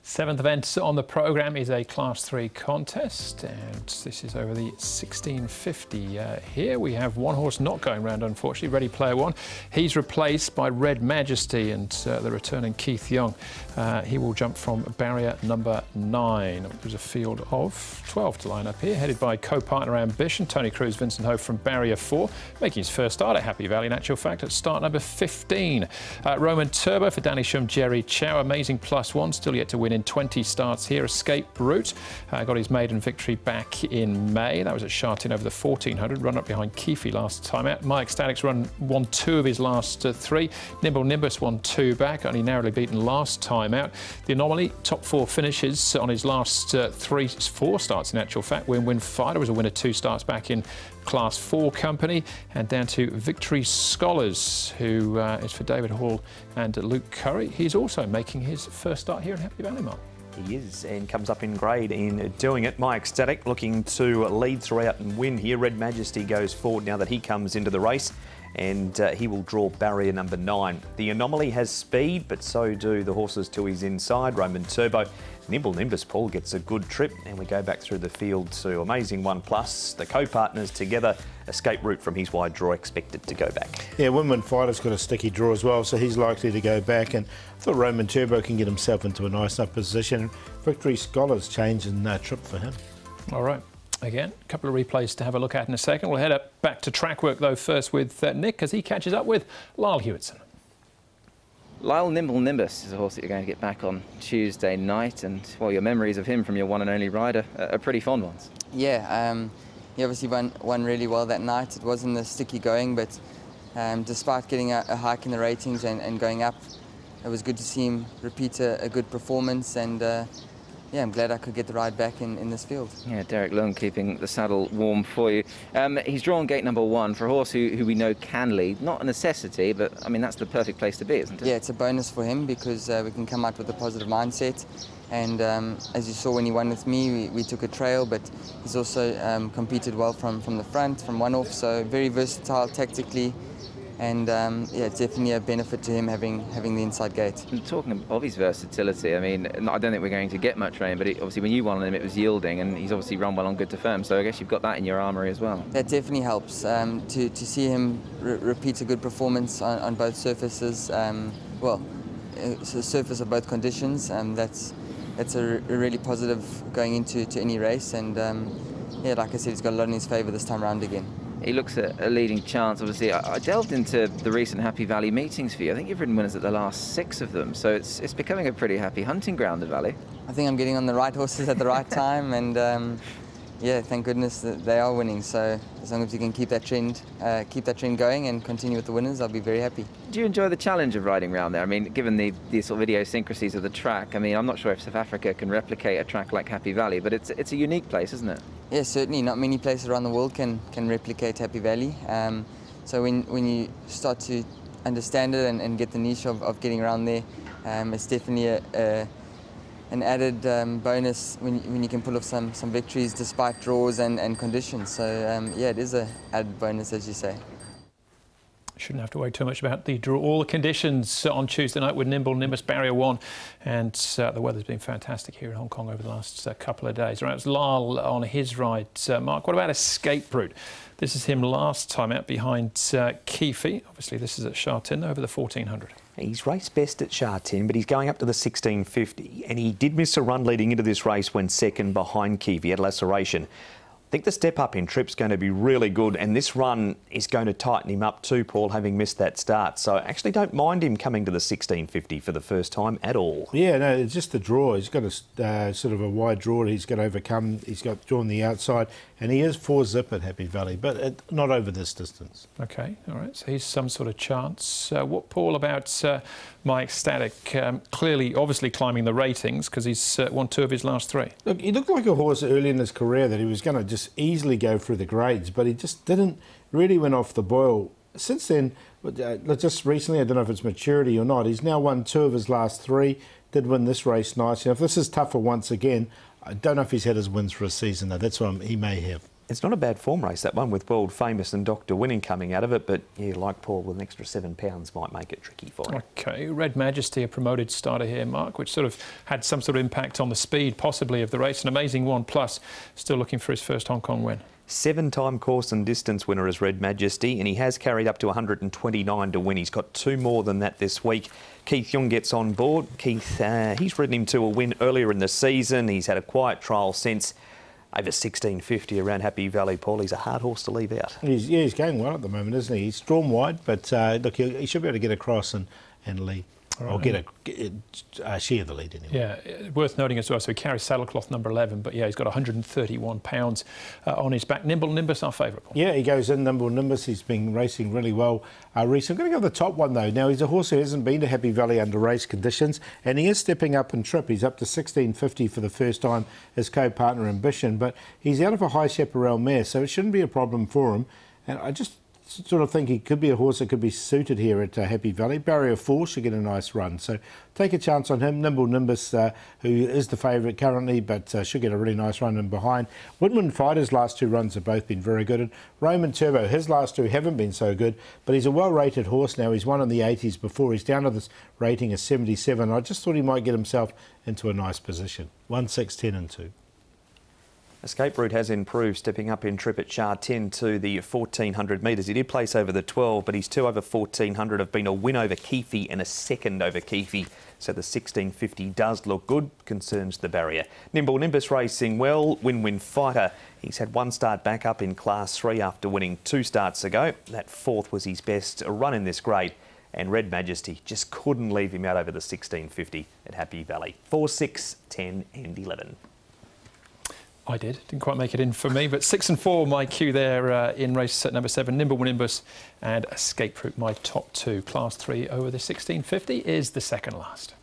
Seventh event on the programme is a Class 3 contest, and this is over the 1650. Here we have one horse not going round, unfortunately, Ready Player One. He's replaced by Red Majesty and the returning Keith Young. He will jump from barrier number 9. There's a field of 12 to line up here, headed by co-partner Ambition, Tony Cruz, Vincent Ho from barrier 4, making his first start at Happy Valley, in actual fact, at start number 15. Roman Turbo for Danny Shum, Jerry Chow, amazing +1, still yet to win in 20 starts here. Escape Route got his maiden victory back in May. That was at Shartin over the 1400, run up behind Keefe last time out. My Ecstatic's won 2 of his last 3. Nimble Nimbus won 2 back, only narrowly beaten last time out. The Anomaly, top 4 finishes on his last 4 starts in actual fact. Win Fighter was a winner 2 starts back in Class 4 company, and down to Victory Scholars, who is for David Hall and Luke Curry. He's also making his first start here at Happy Valley, Mark. He is, and comes up in grade in doing it. My Ecstatic looking to lead throughout and win here. Red Majesty goes forward now that he comes into the race, and he will draw barrier number 9. The Anomaly has speed, but so do the horses to his inside. Roman Turbo. Nimble Nimbus, Paul, gets a good trip, and we go back through the field to Amazing 1+. The co-partners together. Escape Route from his wide draw expected to go back. Yeah, Win Fighter's got a sticky draw as well, so he's likely to go back, and I thought Roman Turbo can get himself into a nice enough position. Victory Scholars change in trip for him. All right. Again, a couple of replays to have a look at in a second. We'll head up back to track work, though, first with Nick, as he catches up with Lyle Hewitson. Lyle Nimble Nimbus is a horse that you're going to get back on Tuesday night, and well, your memories of him from your one and only rider are pretty fond ones. Yeah, he obviously won really well that night. It wasn't a sticky going, but despite getting a hike in the ratings and going up, it was good to see him repeat a good performance, and yeah, I'm glad I could get the ride back in this field. Yeah, Derek Lung keeping the saddle warm for you. He's drawn gate number 1 for a horse who we know can lead. Not a necessity, but I mean, that's the perfect place to be, isn't it? Yeah, it's a bonus for him because we can come out with a positive mindset. And as you saw when he won with me, we took a trail, but he's also competed well from the front, from one off, so very versatile tactically. And yeah, it's definitely a benefit to him having the inside gate. And talking of his versatility, I mean, I don't think we're going to get much rain, but obviously when you won on him, it was yielding, and he's obviously run well on good to firm, so I guess you've got that in your armoury as well. That definitely helps to see him repeat a good performance on both surfaces. Well, it's a surface of both conditions. That's a really positive going into any race, and yeah, like I said, he's got a lot in his favour this time round again. He looks at a leading chance, obviously. I delved into the recent Happy Valley meetings for you. I think you've ridden winners at the last 6 of them, so it's becoming a pretty happy hunting ground, the Valley. I think I'm getting on the right horses at the right time, and yeah, thank goodness that they are winning. So as long as you can keep that trend going and continue with the winners, I'll be very happy. Do you enjoy the challenge of riding around there? I mean, given the sort of idiosyncrasies of the track, I mean, I'm not sure if South Africa can replicate a track like Happy Valley, but it's a unique place, isn't it? Yeah, certainly. Not many places around the world can replicate Happy Valley. So when you start to understand it and get the niche of getting around there, it's definitely an added bonus when you can pull off some victories despite draws and conditions. So yeah, it is an added bonus, as you say. Shouldn't have to worry too much about the draw. All the conditions on Tuesday night with Nimble Nimbus barrier 1, and the weather's been fantastic here in Hong Kong over the last couple of days. Right, it's Lyle on his ride. Mark, what about Escape Route? This is him last time out behind Keefe. Obviously, this is at Shartin over the 1400. He's raced best at Shartin, but he's going up to the 1650, and he did miss a run leading into this race when second behind Keefe. He had a laceration. I think the step up in trip's going to be really good, and this run is going to tighten him up too, Paul, having missed that start. So I actually don't mind him coming to the 1650 for the first time at all. Yeah, no, it's just the draw. He's got a sort of a wide draw that he's got to overcome. He's got draw on the outside, and he is 4-zip at Happy Valley, but not over this distance. OK, all right, so he's some sort of chance. What, Paul, about My Ecstatic? Clearly, obviously climbing the ratings because he's won 2 of his last 3. Look, he looked like a horse early in his career that he was going to just easily go through the grades, but he just didn't really went off the boil. Since then, just recently, I don't know if it's maturity or not, he's now won 2 of his last 3, did win this race nicely. If this is tougher once again, I don't know if he's had his wins for a season though. That's what he may have. It's not a bad form race, that one, with World Famous and Dr. Winning coming out of it, but yeah, like Paul, with an extra £7 might make it tricky for him. OK, Red Majesty, a promoted starter here, Mark, which sort of had some sort of impact on the speed, possibly, of the race. An amazing 1+, still looking for his first Hong Kong win. 7-time course and distance winner is Red Majesty, and he has carried up to 129 to win. He's got 2 more than that this week. Keith Young gets on board. Keith, he's ridden him to a win earlier in the season. He's had a quiet trial since. Over 1650 around Happy Valley, Paul. He's a hard horse to leave out. He's going well at the moment, isn't he? He's drawn wide, but look, he should be able to get across and lead. Right. Or get share the lead anyway. Yeah, worth noting as well, so he carries saddlecloth number 11, but yeah, he's got 131 pounds on his back. Nimble Nimbus, our favourite. Yeah, he goes in, Nimble Nimbus. He's been racing really well recently. I'm going to go the top one, though. Now, he's a horse who hasn't been to Happy Valley under race conditions, and he is stepping up in trip. He's up to 1650 for the first time as co-partner Ambition, but he's out of a high chaparral mare, so it shouldn't be a problem for him. And I just sort of think he could be a horse that could be suited here at Happy Valley. Barrier 4 should get a nice run, so take a chance on him. Nimble Nimbus, who is the favourite currently, but should get a really nice run in behind. Woodman Fighter's last 2 runs have both been very good, and Roman Turbo, his last 2 haven't been so good, but he's a well-rated horse now. He's won in the 80s before. He's down to this rating of 77. I just thought he might get himself into a nice position. 1, 6, 10 and 2. Escape Route has improved, stepping up in trip at Shah 10 to the 1400 metres. He did place over the 12, but his 2 over 1400 have been a win over Keefe and a second over Keefe. So the 1650 does look good, concerns the barrier. Nimble Nimbus racing well. Win-Win Fighter, he's had 1 start back up in Class 3 after winning 2 starts ago. That 4th was his best run in this grade. And Red Majesty just couldn't leave him out over the 1650 at Happy Valley. 4, 6, 10 and 11. I didn't quite make it in for me, but 6 and 4 my cue there in race set number 7. Nimble Nimbus and Escape Route my top 2. Class 3 over the 1650 is the second last.